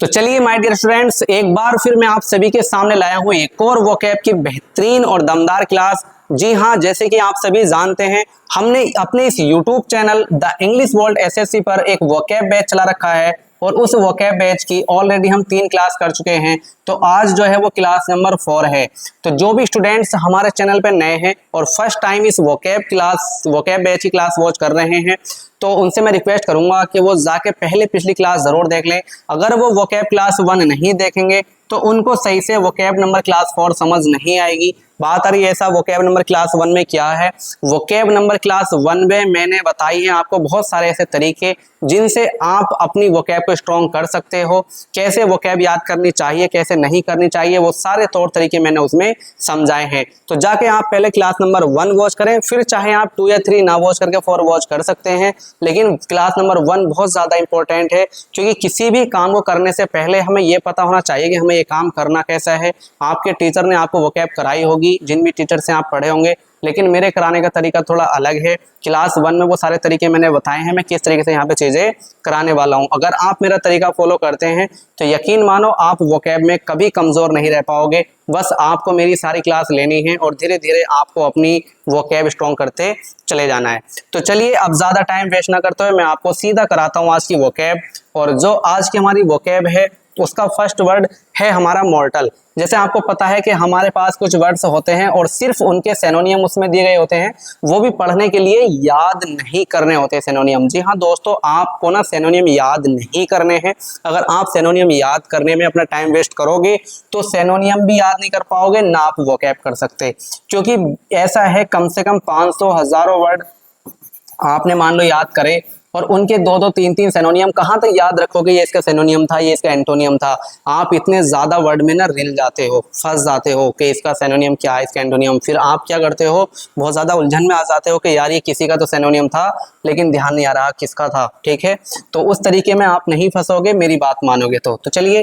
तो चलिए my dear students, एक बार फिर मैं आप सभी के सामने लाया हूँ एक और वोकैब की बेहतरीन और दमदार क्लास। जी हाँ, जैसे कि आप सभी जानते हैं, हमने अपने इस YouTube channel the English world SSC पर एक वोकैब बैच चला रखा है और उस वोकैब बैच की ऑलरेडी हम 3 क्लास कर चुके हैं। तो आज जो है वो क्लास नंबर 4 है। तो जो भी स्टूडेंट्स हमारे चैनल पर नए हैं और फर्स्ट टाइम इस वोकैब बैच की क्लास वॉच कर रहे हैं, तो उनसे मैं रिक्वेस्ट करूंगा कि वो जाके पहले पिछली क्लास जरूर देख लें। अगर वो वोकैब क्लास 1 नहीं देखेंगे तो उनको सही से वोकैब नंबर क्लास 4 समझ नहीं आएगी। बात आ रही है ऐसा वोकैब नंबर क्लास 1 में क्या है। वोकैब नंबर क्लास 1 में मैंने बताई है आपको बहुत सारे ऐसे तरीके जिनसे आप अपनी वोकैब को स्ट्रॉन्ग कर सकते हो। कैसे वोकैब याद करनी चाहिए, कैसे नहीं करनी चाहिए, वो सारे तौर तरीके मैंने उसमें समझाए हैं। तो जाके आप पहले क्लास नंबर 1 वॉच करें, फिर चाहे आप 2 या 3 ना वॉच करके 4 वॉच कर सकते हैं। लेकिन क्लास नंबर 1 बहुत ज्यादा इंपॉर्टेंट है, क्योंकि किसी भी काम को करने से पहले हमें यह पता होना चाहिए कि हमें ये काम करना कैसा है। आपके टीचर ने आपको वोकैब कराई होगी, जिन भी टीचर से आप पढ़े होंगे, लेकिन मेरे कराने का तरीका थोड़ा अलग है। क्लास 1 में वो सारे तरीके मैंने बताए हैं, मैं किस तरीके से यहाँ पे चीजें कराने वाला हूँ। अगर आप मेरा तरीका फॉलो करते हैं तो यकीन मानो आप वोकैब में कभी कमजोर नहीं रह पाओगे। बस आपको मेरी सारी क्लास लेनी है और धीरे धीरे आपको अपनी वोकैब स्ट्रॉन्ग करते चले जाना है। तो चलिए अब ज्यादा टाइम वेस्ट ना करते हुए मैं आपको सीधा कराता हूँ आज की वोकैब। और जो आज की हमारी वोकैब है उसका फर्स्ट वर्ड है हमारा मॉर्टल। जैसे आपको पता है कि हमारे पास कुछ वर्ड्स होते हैं और सिर्फ उनके सिनोनियम उसमें दिए गए होते हैं, वो भी पढ़ने के लिए याद नहीं करने होते सिनोनियम। जी हाँ दोस्तों, आपको ना सिनोनियम याद नहीं करने हैं। अगर आप सिनोनियम याद करने में अपना टाइम वेस्ट करोगे तो सिनोनियम भी याद नहीं कर पाओगे, ना आप वोकैब कर सकते। क्योंकि ऐसा है, कम से कम 500 हजारों वर्ड आपने मान लो याद करे और उनके 2-2, 3-3 सिनोनियम कहाँ तक याद रखोगे। ये इसका सिनोनियम था, ये इसका एंटोनियम था। आप इतने ज्यादा वर्ड में ना रिल जाते हो, फंस जाते हो कि इसका सिनोनियम क्या है, इसका एंटोनियम। फिर आप क्या करते हो, बहुत ज्यादा उलझन में आ जाते हो कि यार ये किसी का तो सिनोनियम था लेकिन ध्यान नहीं आ रहा किसका था। ठीक है, तो उस तरीके में आप नहीं फंसोगे, मेरी बात मानोगे तो चलिए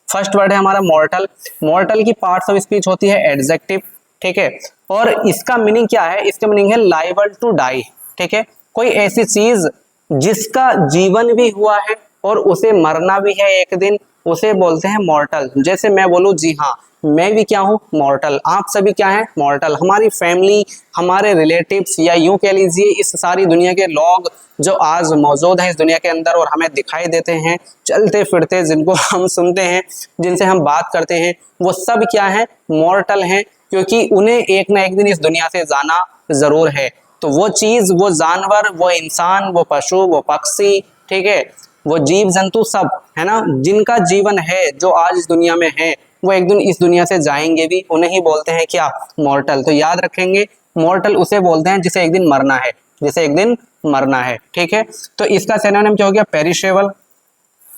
फर्स्ट वर्ड है हमारा मॉर्टल। मॉर्टल की पार्ट्स ऑफ स्पीच होती है एडजेक्टिव। ठीक है, और इसका मीनिंग क्या है, इसका मीनिंग है लाइबल टू डाई। ठीक है, कोई ऐसी चीज जिसका जीवन भी हुआ है और उसे मरना भी है एक दिन, उसे बोलते हैं मॉर्टल। जैसे मैं बोलूं जी हाँ मैं भी क्या हूं, मॉर्टल। आप सभी क्या हैं, मॉर्टल। हमारी फैमिली, हमारे रिलेटिव्स, या यूं कह लीजिए इस सारी दुनिया के लोग जो आज मौजूद हैं इस दुनिया के अंदर और हमें दिखाई देते हैं चलते फिरते, जिनको हम सुनते हैं, जिनसे हम बात करते हैं, वो सब क्या है, मॉर्टल हैं। क्योंकि उन्हें एक ना एक दिन इस दुनिया से जाना जरूर है। तो वो चीज, वो जानवर, वो इंसान, वो पशु, वो पक्षी, ठीक है, वो जीव जंतु सब है ना, जिनका जीवन है, जो आज इस दुनिया में है, वो एक दिन इस दुनिया से जाएंगे भी। उन्हें ही बोलते हैं क्या, मॉर्टल। तो याद रखेंगे, मॉर्टल उसे बोलते हैं जिसे एक दिन मरना है, जिसे एक दिन मरना है। ठीक है, तो इसका सिनोनिम क्या हो गया, पेरिशेबल,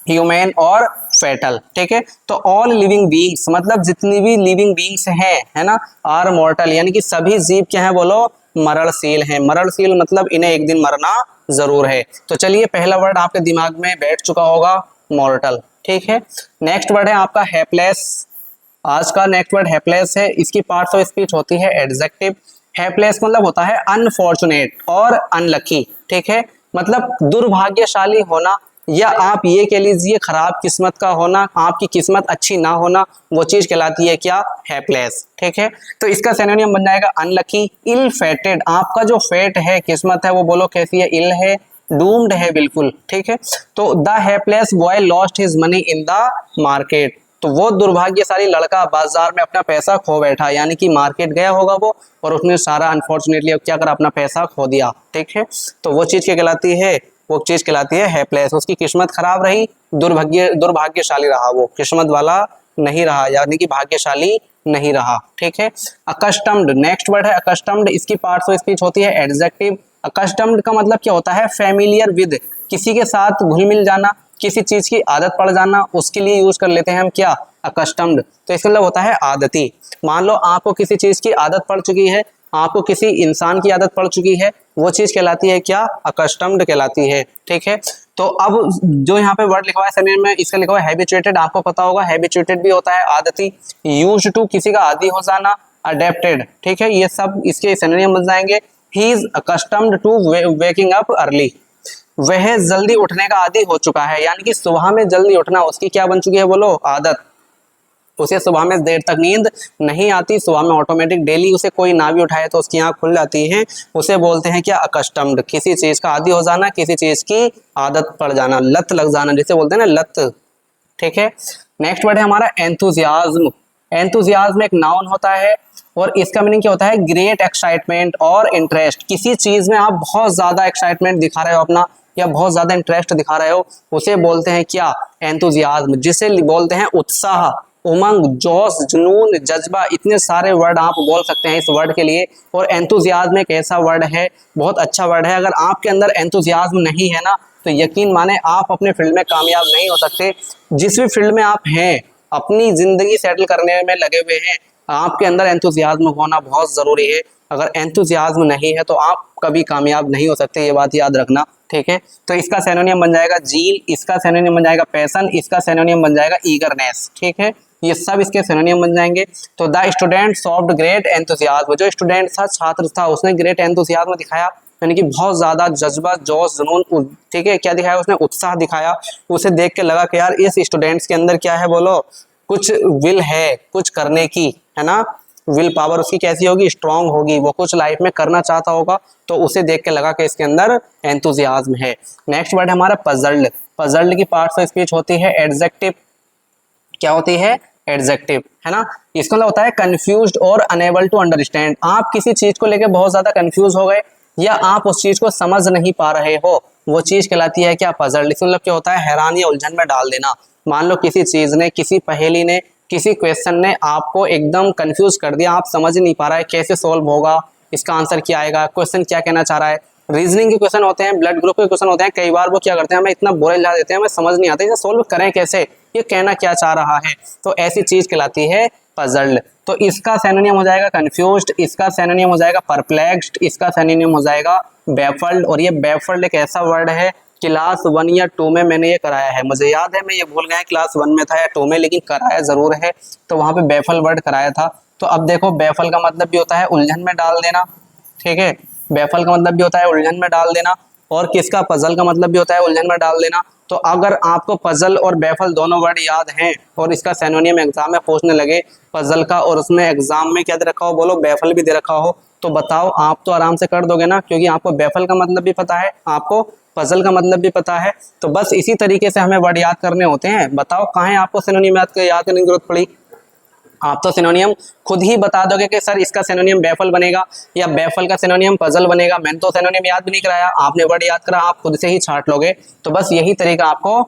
ह्यूमन और फेटल। ठीक है, तो ऑल लिविंग बीइंग्स, मतलब जितनी भी लिविंग बीइंग्स हैं, है ना, आर मॉर्टल, यानी कि सभी जीव क्या है, बोलो मरणशील हैं। मरणशील मतलब इन्हें एक दिन मरना जरूर है। तो चलिए पहला वर्ड आपके दिमाग में बैठ चुका होगा, मॉर्टल। ठीक है, नेक्स्ट वर्ड है आपका हैपलेस। आज का नेक्स्ट वर्ड हैपलेस है। इसकी पार्ट्स ऑफ स्पीच होती है एडजेक्टिव। हैपलेस मतलब होता है अनफॉर्चुनेट और अनलकी। ठीक है, मतलब दुर्भाग्यशाली होना, या आप ये कह लीजिए खराब किस्मत का होना, आपकी किस्मत अच्छी ना होना, वो चीज कहलाती है क्या, हैपलेस। ठीक है, तो इसका सिनोनियम बन जाएगा अनलकी, इल फेटेड। आपका जो फेट है, किस्मत है, वो बोलो कैसी है, इल है, डूम्ड है बिल्कुल। ठीक है, तो the hapless boy lost his money in the market. तो वो दुर्भाग्यशाली लड़का बाजार में अपना पैसा खो बैठा, यानी कि मार्केट गया होगा वो और उसने सारा अनफॉर्चुनेटली क्या करा, अपना पैसा खो दिया। ठीक है, तो वो चीज क्या कहलाती है, वो चीज कहलाती है हैपलेस। उसकी किस्मत खराब रही, दुर्भाग्यशाली रहा, वो किस्मत वाला नहीं रहा, यानी कि भाग्यशाली नहीं रहा। ठीक है, अकस्टम्ड, नेक्स्ट वर्ड है अकस्टम्ड। इसकी पार्ट्स ऑफ स्पीच होती है एडजेक्टिव। अकस्टम्ड का मतलब क्या होता है, फैमिलियर विद, किसी के साथ घुल मिल जाना, किसी चीज की आदत पड़ जाना, उसके लिए यूज कर लेते हैं हम क्या, अकस्टम्ड। तो इसका मतलब होता है आदती। मान लो आपको किसी चीज की आदत पड़ चुकी है, आपको किसी इंसान की आदत पड़ चुकी है, वो चीज कहलाती है क्या, अकस्टम्ड कहलाती है। ठीक है, तो अब जो यहाँ पे वर्ड लिखा हुआ है सिनोनिम में, इसका लिखा हुआ है हैबिचुएटेड। आपको पता होगा हैबिचुएटेड भी होता है आदती, यूज्ड टू किसी का आदी हो जाना, अडेप्टेड। ठीक है, ये सब इसके सिनोनिम बन जाएंगे। He is accustomed to waking up early. वह जल्दी उठने का आदी हो चुका है, यानी कि सुबह में जल्दी उठना उसकी क्या बन चुकी है बोलो, आदत। उसे सुबह में देर तक नींद नहीं आती, सुबह में ऑटोमेटिक डेली उसे कोई ना भी उठाए तो उसकी आंख खुल जाती है। उसे बोलते हैं क्या, अकस्टम्ड, किसी चीज का आदी हो जाना, किसी चीज की आदत पड़ जाना, लत लग जाना, जिसे बोलते हैं ना लत। ठीक है, नेक्स्ट वर्ड है हमारा एंथुजियाज्म। एंथुजियाज्म एक नाउन होता है और इसका मीनिंग क्या होता है, ग्रेट एक्साइटमेंट और इंटरेस्ट। किसी चीज में आप बहुत ज्यादा एक्साइटमेंट दिखा रहे हो अपना, या बहुत ज्यादा इंटरेस्ट दिखा रहे हो, उसे बोलते हैं क्या, एंथुजियाज्म, जिसे बोलते हैं उत्साह, उमंग, जोश, जुनून, जज्बा। इतने सारे वर्ड आप बोल सकते हैं इस वर्ड के लिए। और एंथुजियाज्म एक ऐसा वर्ड है, बहुत अच्छा वर्ड है। अगर आपके अंदर एंथुजियाज्म नहीं है ना, तो यकीन माने आप अपने फील्ड में कामयाब नहीं हो सकते। जिस भी फील्ड में आप हैं, अपनी जिंदगी सेटल करने में लगे हुए हैं, आपके अंदर एंथुजियाज्म होना बहुत जरूरी है। अगर एंथुजियाज्म नहीं है तो आप कभी कामयाब नहीं हो सकते, ये बात याद रखना। ठीक है, तो इसका सिनोनियम बन जाएगा जील, इसका सिनोनियम बन जाएगा पैशन, इसका सिनोनियम बन जाएगा ईगरनेस। ठीक है, ये सब इसके सिनोनियम बन जाएंगे। तो द स्टूडेंट शॉव्ड ग्रेट एंथुसियाज्म, जो स्टूडेंट था, छात्र था, उसने ग्रेट एंथुसियाज्म दिखाया, यानी कि बहुत ज्यादा जज्बा, जोश, जुनून। ठीक है, क्या दिखाया उसने, उत्साह दिखाया। उसे देख के लगा कि यार इस स्टूडेंट्स के अंदर क्या है बोलो, कुछ विल है कुछ करने की, है ना। विल पावर उसकी कैसी होगी, स्ट्रांग होगी, वो कुछ लाइफ में करना चाहता होगा। तो उसे देख के लगा कि इसके अंदर एंथुसियाज्म है। नेक्स्ट वर्ड है हमारा पजल्ड। पजल्ड की पार्ट्स ऑफ स्पीच होती है एडजेक्टिव। क्या होती है, एडजेक्टिव, है ना। इसका मतलब होता है कंफ्यूज्ड और अनेबल टू अंडरस्टैंड। आप किसी चीज को लेकर बहुत ज्यादा कंफ्यूज हो गए, या आप उस चीज को समझ नहीं पा रहे हो, वो चीज कहलाती है क्या, पजल्ड। इसका मतलब क्या होता है, हैरान या उलझन में डाल देना। मान लो किसी चीज ने, किसी पहेली ने, किसी क्वेश्चन ने आपको एकदम कंफ्यूज कर दिया, आप समझ नहीं पा रहा है कैसे सोल्व होगा, इसका आंसर क्या आएगा, क्वेश्चन क्या कहना चाह रहा है। रीजनिंग के क्वेश्चन होते हैं, ब्लड ग्रुप के क्वेश्चन होते हैं, कई बार वो क्या करते हैं, हमें इतना बोरे ला देते हैं, हमें समझ नहीं आता इसे सोल्व करें कैसे, ये कहना क्या चाह रहा है। तो ऐसी चीज कहलाती है पजल्ड। तो इसका सिनोनिम हो जाएगा कंफ्यूज्ड, इसका सिनोनिम हो जाएगा परप्लेक्स्ड, इसका सिनोनिम हो जाएगा बैफल्ड। और ये बैफल्ड एक ऐसा वर्ड है, क्लास 1 या 2 में मैंने ये कराया है, मुझे याद है, मैं ये भूल गया क्लास 1 में था या 2 में, लेकिन कराया जरूर है। तो वहां पे बैफल वर्ड कराया था। तो अब देखो, बैफल का मतलब भी होता है उलझन में डाल देना। ठीक है, बैफल का मतलब भी होता है उलझन में डाल देना। और किसका, पजल का मतलब भी होता है उलझन में डाल देना। तो अगर आपको पजल और बैफल दोनों वर्ड याद हैं और इसका सिनोनिम एग्जाम में पूछने लगे पजल का, और उसमें एग्जाम में क्या दे रखा हो बोलो, बैफल भी दे रखा हो, तो बताओ आप तो आराम से कर दोगे ना, क्योंकि आपको बैफल का मतलब भी पता है, आपको पजल का मतलब भी पता है। तो बस इसी तरीके से हमें वर्ड याद करने होते हैं। बताओ कहाँ आपको सिनोनिम याद करने की जरूरत पड़ी, आप तो सिनोनियम खुद ही बता दोगे कि सर इसका सिनोनियम बैफल बनेगा या बैफल का सिनोनियम पजल बनेगा। मैंने तो सिनोनियम याद भी नहीं कराया, आपने वर्ड याद करा, आप खुद से ही छांट लोगे। तो बस यही तरीका आपको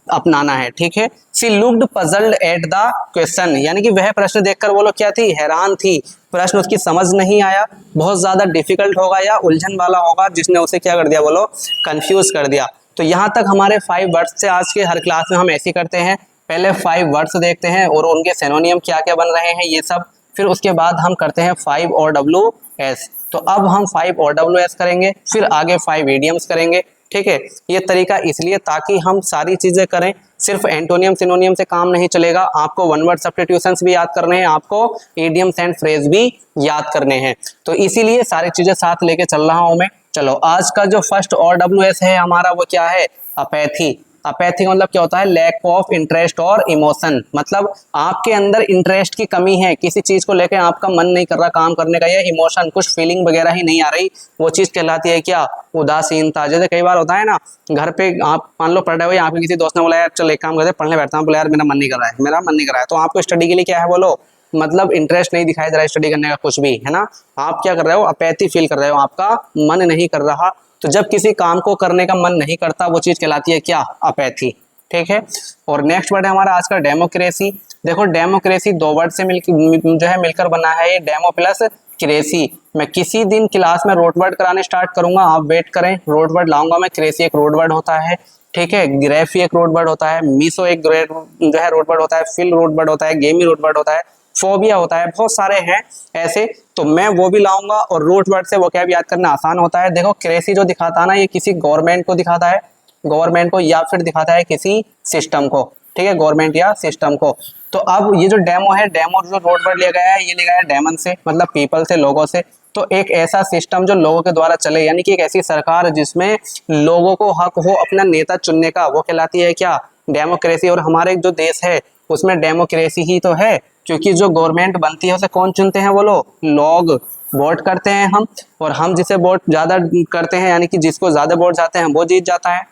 अपनाना है। ठीक है, she looked puzzled at the question, यानी कि वह प्रश्न देखकर वो लोग क्या थी, हैरान थी। प्रश्न उसकी समझ नहीं आया, बहुत ज्यादा डिफिकल्ट होगा या उलझन वाला होगा, जिसने उसे क्या कर दिया बोलो, कंफ्यूज कर दिया। तो यहाँ तक हमारे 5 वर्ड्स से आज के हर क्लास में हम ऐसे करते हैं, पहले 5 वर्ड्स देखते हैं और उनके सिनोनियम क्या क्या बन रहे हैं ये सब, फिर उसके बाद हम करते हैं 5 OWS। तो अब हम 5 OWS करेंगे, फिर आगे 5 इडियम्स करेंगे। ठीक है, ये तरीका इसलिए ताकि हम सारी चीजें करें, सिर्फ एंटोनियम सिनोनियम से काम नहीं चलेगा, आपको वन वर्ड सब्स्टिट्यूशंस भी याद करने हैं, आपको इडियम्स एंड फ्रेज भी याद करने हैं। तो इसीलिए सारी चीजें साथ लेके चल रहा हूं मैं। चलो, आज का जो फर्स्ट OWS है हमारा वो क्या है, अपैथी। अपैथी मतलब क्या होता है, लैक ऑफ इंटरेस्ट और इमोशन। मतलब आपके अंदर इंटरेस्ट की कमी है, किसी चीज को लेकर आपका मन नहीं कर रहा काम करने का, या इमोशन, कुछ फीलिंग वगैरह ही नहीं आ रही, वो चीज कहलाती है क्या, उदासीनता। जैसे कई बार होता है ना, घर पे आप मान लो पढ़ रहे हो, या आपके किसी दोस्त ने बोला यार चल एक काम करते पढ़ने बैठता हूँ, बोला यार मेरा मन नहीं कर रहा है, मेरा मन नहीं कर रहा है, तो आपको स्टडी के लिए क्या है बोलो, मतलब इंटरेस्ट नहीं दिखाई दे रहा है स्टडी करने का कुछ भी, है ना। आप क्या कर रहे हो, अपैथी फील कर रहे हो, आपका मन नहीं कर रहा। तो जब किसी काम को करने का मन नहीं करता, वो चीज कहलाती है क्या, अपैथी। ठीक है, और नेक्स्ट वर्ड है हमारा आज का डेमोक्रेसी। देखो, डेमोक्रेसी 2 वर्ड से मिलकर बना है, ये डेमो प्लस क्रेसी। मैं किसी दिन क्लास में रोड वर्ड कराने स्टार्ट करूंगा, आप वेट करें, रोड वर्ड लाऊंगा मैं। क्रेसी एक रोड वर्ड होता है, ठीक है, ग्रेफी एक रोड वर्ड होता है, मीसो एक जो है रोड वर्ड होता है, फिल रोड वर्ड होता है, गेमी रोड वर्ड होता है, फोबिया होता है, बहुत सारे हैं ऐसे। तो मैं वो भी लाऊंगा, और रूट वर्ड से वो क्या याद करना आसान होता है। देखो, क्रेसी जो दिखाता है ना, ये किसी गवर्नमेंट को दिखाता है, गवर्नमेंट को, या फिर दिखाता है किसी सिस्टम को। ठीक है, गवर्नमेंट या सिस्टम को। तो अब ये जो डेमो है, डेमो जो रोड वर्ड लिया गया है, ये लिया गया है डेमन से, मतलब पीपल से, लोगों से। तो एक ऐसा सिस्टम जो लोगों के द्वारा चले, यानी कि एक ऐसी सरकार जिसमें लोगों को हक हो अपना नेता चुनने का, वो कहलाती है क्या? डेमोक्रेसी। और हमारे जो देश है उसमें डेमोक्रेसी ही तो है, क्योंकि जो गवर्नमेंट बनती है उसे कौन चुनते हैं? बोलो, लोग वोट करते हैं हम, और हम जिसे वोट ज्यादा करते हैं, यानी कि जिसको ज्यादा वोट जाते हैं वो जीत जाता है।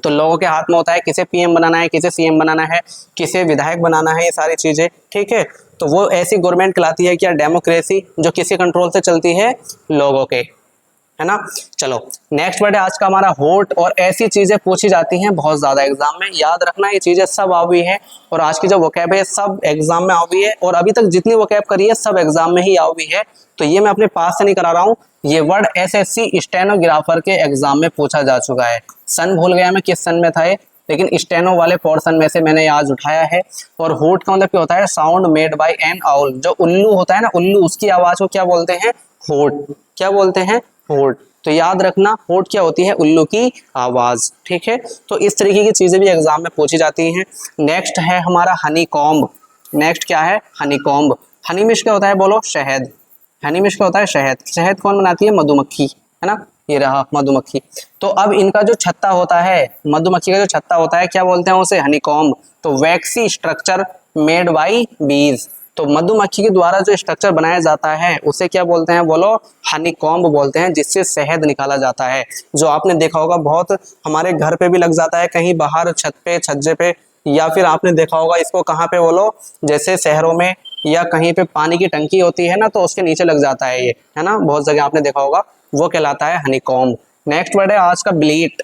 तो लोगों के हाथ में होता है किसे पीएम बनाना है, किसे सीएम बनाना है, किसे विधायक बनाना है, ये सारी चीजें, ठीक है। तो वो ऐसी गवर्नमेंट कहलाती है क्या? डेमोक्रेसी, जो किसी कंट्रोल से चलती है? लोगों के, है ना। चलो नेक्स्ट वर्ड है आज का हमारा होट। और ऐसी चीजें पूछी जाती हैं बहुत ज्यादा एग्जाम में, याद रखना ये चीजें सब आई हुई है, और आज की जो वोकैब है सब एग्जाम में आई हुई है, और अभी तक जितनी वोकैब करी है सब एग्जाम में ही आई हुई है। तो ये मैं अपने पास से नहीं करा रहा हूँ, ये वर्ड एसएससी स्टेनोग्राफर के एग्जाम में पूछा जा चुका है। सन भूल गया मैं किस सन में था ये, लेकिन स्टेनो वाले पोर्शन में से मैंने आज उठाया है। और होट का मतलब क्या होता है? Sound made by N owl. जो उल्लू होता है ना, उल्लू, उसकी आवाज को क्या बोलते हैं? होट। क्या बोलते हैं? होट। तो याद रखना होट क्या होती है? उल्लू की आवाज, ठीक है। तो इस तरीके की चीजें भी एग्जाम में पूछी जाती हैं। नेक्स्ट है हमारा हनी कॉम्ब। नेक्स्ट क्या है? हनी कॉम्ब। हनी मिश क्या होता है? बोलो, शहद। हनी मिश क्या होता है? शहद। शहद कौन बनाती है? मधुमक्खी, है ना, ये रहा मधुमक्खी। तो अब इनका जो छत्ता होता है, मधुमक्खी का जो छत्ता होता है, क्या बोलते हैं उसे? हनीकॉम्ब। तो वैक्सी स्ट्रक्चर मेड बाय बीज। तो मधुमक्खी के द्वारा जो स्ट्रक्चर बनाया जाता है उसे क्या बोलते हैं? बोलो, हनीकॉम्ब बोलते हैं, जिससे शहद निकाला जाता है। जो आपने देखा होगा बहुत हमारे घर पे भी लग जाता है, कहीं बाहर छत पे, छज्जे पे, या फिर आपने देखा होगा इसको कहाँ पे? बोलो, जैसे शहरों में या कहीं पे पानी की टंकी होती है ना, तो उसके नीचे लग जाता है ये, है ना, बहुत जगह आपने देखा होगा, वो कहलाता है हनीकॉम्ब। नेक्स्ट वर्ड है आज का ब्लीट।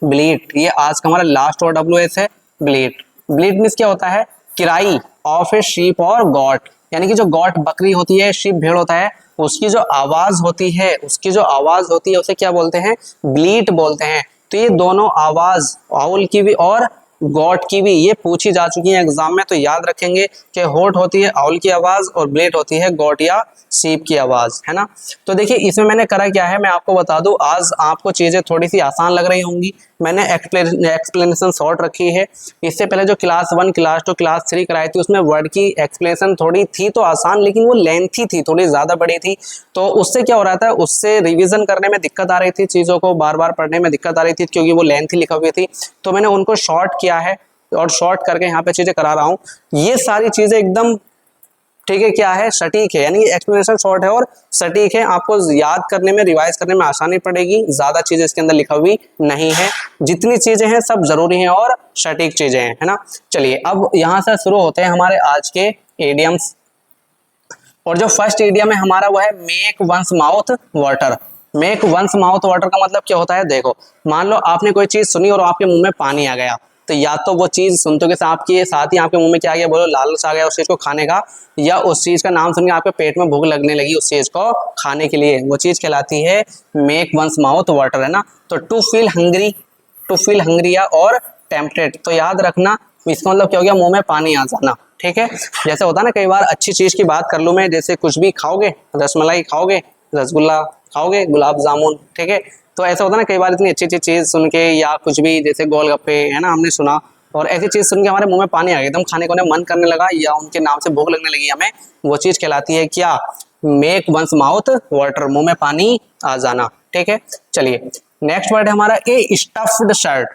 ब्लीट, ये आज का हमारा लास्ट वर्ड WS है, ब्लीट। ब्लीट मीन्स क्या होता है? किराई ऑफ ए शीप और गॉट, यानी कि जो गॉट बकरी होती है, शीप भेड़ होता है, उसकी जो आवाज होती है, उसकी जो आवाज होती है उसे क्या बोलते हैं? ब्लीट बोलते हैं। तो ये दोनों आवाज, आउल की भी और गॉट की भी, ये पूछी जा चुकी है एग्जाम में। तो याद रखेंगे कि होट होती है आउल की आवाज और ब्लेट होती है गॉट या सीप की आवाज, है ना। तो देखिए इसमें मैंने करा क्या है, मैं आपको बता दूं, आज आपको चीजें थोड़ी सी आसान लग रही होंगी। मैंने एक्सप्लेनेशन शॉर्ट रखी है। इससे पहले जो क्लास 1, क्लास 2, क्लास 3 कराई थी उसमें वर्ड की एक्सप्लेनेशन थोड़ी थी तो आसान, लेकिन वो लेंथी थी, थोड़ी ज्यादा बड़ी थी। तो उससे क्या हो रहा था, उससे रिवीजन करने में दिक्कत आ रही थी, चीजों को बार बार पढ़ने में दिक्कत आ रही थी, क्योंकि वो लेंथी लिखा हुई थी। तो मैंने उनको शॉर्ट किया है और शॉर्ट करके यहाँ पे चीजें करा रहा हूँ। ये सारी चीजें एकदम ठीक है, क्या है, सटीक है, यानी एक्सप्लेनेशन शॉर्ट है और सटीक है। आपको याद करने में, रिवाइज करने में आसानी पड़ेगी। ज्यादा चीजें इसके अंदर लिखा हुई नहीं है, जितनी चीजें हैं सब जरूरी हैं और सटीक चीजें हैं, है ना। चलिए अब यहाँ से शुरू होते हैं हमारे आज के इडियम्स। और जो फर्स्ट इडियम है हमारा वो है make one's mouth water. Make one's mouth water का मतलब क्या होता है? देखो, मान लो आपने कोई चीज सुनी और आपके मुंह में पानी आ गया, तो या तो वो चीज सुनते के साथ ही आपके मुंह में क्या आ गया? बोलो, लालच आ गया उस चीज को खाने का, या उस चीज का नाम सुन के आपके पेट में भूख लगने लगी उस चीज को खाने के लिए। वो चीज कहलाती है मेक वंस माउथ वाटर, है ना। तो टू फील हंग्री और टेम्पटेड। तो याद रखना इसका मतलब क्या हो गया? मुंह में पानी आ जाना, ठीक है। जैसे होता है ना, कई बार अच्छी चीज की बात कर लूं मैं, जैसे कुछ भी खाओगे, रसमलाई खाओगे, रसगुल्ला खाओगे, गुलाब जामुन, ठीक है। तो ऐसा होता है ना, कई बार इतनी अच्छी अच्छी चीज सुन के, या कुछ भी जैसे गोलगप्पे, है ना, हमने सुना, और ऐसी चीज सुन के हमारे मुंह में पानी आ गया, एकदम खाने को मन करने लगा, या उनके नाम से भूख लगने लगी हमें, वो चीज कहलाती है क्या? मेक वंस माउथ वाटर, मुंह में पानी आ जाना, ठीक है। चलिए नेक्स्ट वर्ड है हमारा ए स्टफ्ड शर्ट।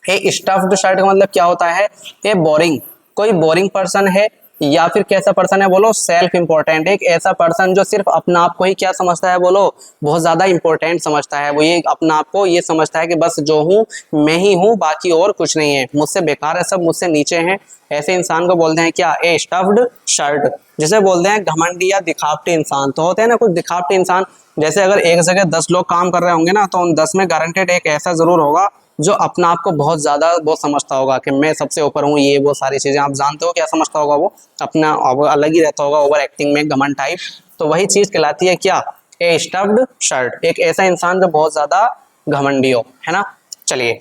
ए स्टफ्ड शर्ट का मतलब क्या होता है? ए बोरिंग, कोई बोरिंग पर्सन है, या फिर कैसा पर्सन है? बोलो, सेल्फ इंपॉर्टेंट, एक ऐसा पर्सन जो सिर्फ अपना आप को ही क्या समझता है? बोलो, बहुत ज्यादा इंपॉर्टेंट समझता है। वो ये अपना आप को ये समझता है कि बस जो हूँ मैं ही हूँ, बाकी और कुछ नहीं है, मुझसे बेकार है सब, मुझसे नीचे हैं। ऐसे इंसान को बोलते हैं क्या? ए स्टफ्ड शर्ट। जिसे बोलते हैं घमंडी या दिखावटी इंसान। तो होते हैं ना कुछ दिखावटी इंसान, जैसे अगर एक जगह 10 लोग काम कर रहे होंगे ना, तो उन 10 में गारंटेड एक ऐसा जरूर होगा जो अपना आप को बहुत ज्यादा वो समझता होगा कि मैं सबसे ऊपर हूँ, ये वो सारी चीजें आप जानते हो क्या समझता होगा वो, अपना अलग ही रहता होगा, ओवर एक्टिंग में, घमंड टाइप। तो वही चीज कहलाती है क्या? ए स्टफ्ड शर्ट, एक ऐसा इंसान जो बहुत ज्यादा घमंडी हो, है ना। चलिए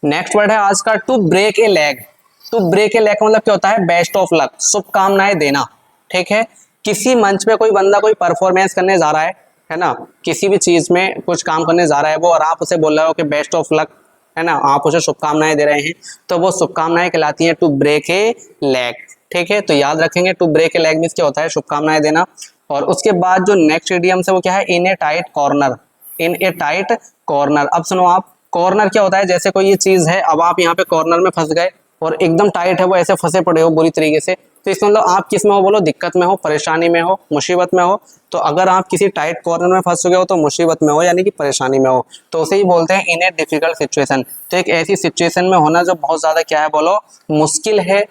नेक्स्ट वर्ड है आज का to break a leg. To break a leg का मतलब क्या होता है? बेस्ट ऑफ लक, शुभकामनाएं देना, ठीक है। किसी मंच पे कोई बंदा कोई परफॉर्मेंस करने जा रहा है ना, किसी भी चीज में कुछ काम करने जा रहा है वो, और आप उसे बोल रहे हो कि बेस्ट ऑफ लक, है ना, आप उसे शुभकामनाएं दे रहे हैं, तो वो शुभकामनाएं कहलाती हैं टू ब्रेक ए लेग। ठीक है, तो याद रखेंगे to break a leg means क्या होता है, शुभकामनाएं देना। और उसके बाद जो नेक्स्ट इडियम है वो क्या है, in a tight corner, in a tight corner. अब सुनो आप, कॉर्नर क्या होता है, जैसे कोई ये चीज है, अब आप यहाँ पे कॉर्नर में फंस गए और एकदम टाइट है वो, ऐसे फंसे पड़े हो बुरी तरीके से, तो इसका मतलब आप किस में हो बोलो, दिक्कत में हो, परेशानी में हो, मुसीबत में हो। तो अगर आप किसी टाइट कॉर्नर में फंस चुके हो तो मुसीबत में हो, यानी कि परेशानी में हो, तो उसे ही बोलते हैं इन ए डिफिकल्ट सिचुएशन। तो एक ऐसी सिचुएशन में होना जो बहुत ज्यादा क्या है बोलो, मुश्किल है,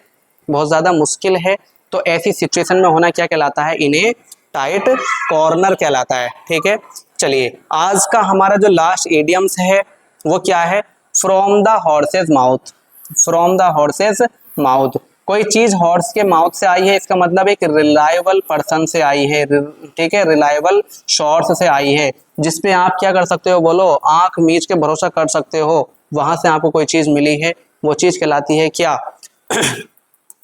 बहुत ज्यादा मुश्किल है, तो ऐसी सिचुएशन में होना क्या कहलाता है, इन ए टाइट कॉर्नर कहलाता है। ठीक है, चलिए आज का हमारा जो लास्ट इडियम्स है वो क्या है, from the horses mouth, from the horses mouth. कोई चीज हॉर्स के माउथ से आई है, इसका मतलब एक रिलायबल पर्सन से आई है, ठीक है, रिलायबल सोर्स से आई है, जिसपे आप क्या कर सकते हो बोलो, आंख मीच के भरोसा कर सकते हो, वहां से आपको कोई चीज मिली है, वो चीज कहलाती है क्या,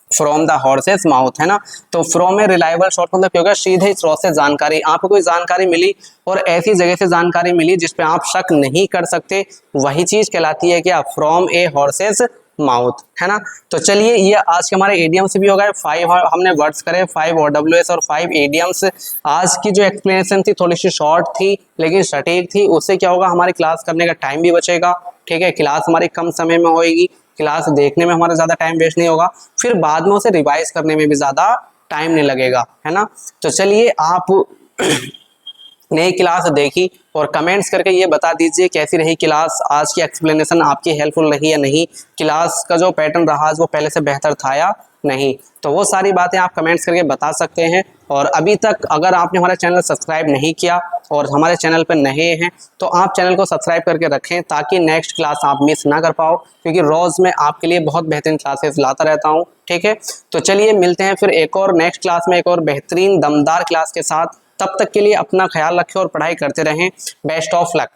फ्रॉम द हॉर्सेस माउथ, है ना। तो फ्रॉम ए रिलायबल सोर्स मतलब क्या होगा, सीधे स्रोत से जानकारी, आपको कोई जानकारी मिली और ऐसी जगह से जानकारी मिली जिसपे आप शक नहीं कर सकते, वही चीज कहलाती है क्या, फ्रॉम ए हॉर्सेस माउथ, है ना। तो चलिए ये आज के हमारे एडियम्स भी हो गए, 5 हमने वर्ड्स करे, 5 OWS और 5 एडियम्स। आज की जो एक्सप्लेनेशन थी थोड़ी सी शॉर्ट थी लेकिन सटीक थी, उससे क्या होगा, हमारी क्लास करने का टाइम भी बचेगा। ठीक है, क्लास हमारी कम समय में होएगी, क्लास देखने में हमारा ज्यादा टाइम वेस्ट नहीं होगा, फिर बाद में उसे रिवाइज करने में भी ज्यादा टाइम नहीं लगेगा, है ना। तो चलिए आप नई क्लास देखी और कमेंट्स करके ये बता दीजिए कैसी रही क्लास, आज की एक्सप्लेनेशन आपकी हेल्पफुल रही या नहीं, क्लास का जो पैटर्न रहा वो पहले से बेहतर था या नहीं, तो वो सारी बातें आप कमेंट्स करके बता सकते हैं। और अभी तक अगर आपने हमारा चैनल सब्सक्राइब नहीं किया और हमारे चैनल पर नए हैं तो आप चैनल को सब्सक्राइब करके रखें ताकि नेक्स्ट क्लास आप मिस ना कर पाओ, क्योंकि रोज़ मैं आपके लिए बहुत बेहतरीन क्लासेस लाता रहता हूँ। ठीक है, तो चलिए मिलते हैं फिर एक और नेक्स्ट क्लास में, एक और बेहतरीन दमदार क्लास के साथ। तब तक के लिए अपना ख्याल रखें और पढ़ाई करते रहें। Best of luck.